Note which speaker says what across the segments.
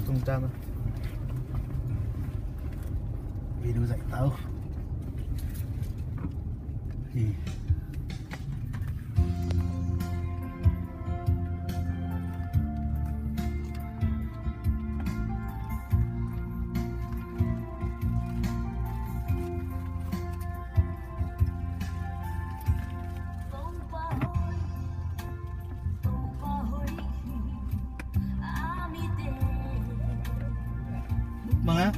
Speaker 1: tung trăm
Speaker 2: video dạy tao thì
Speaker 1: mga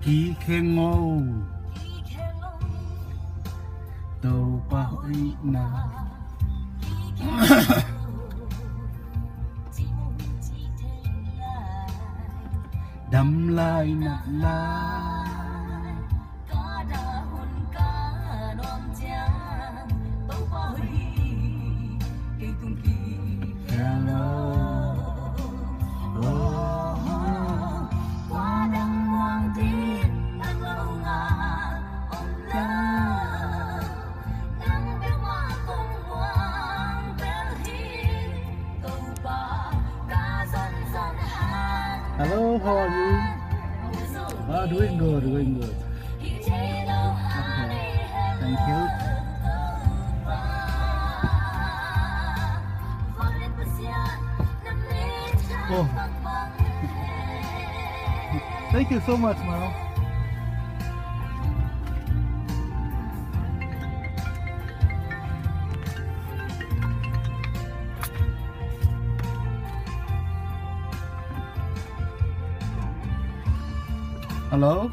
Speaker 2: ký khen ngô tàu pa hoi na đâm lại nặng lai hello hello, how are you? Doing good, doing good. Okay, thank you. Oh, thank you so much, Mom. Hello?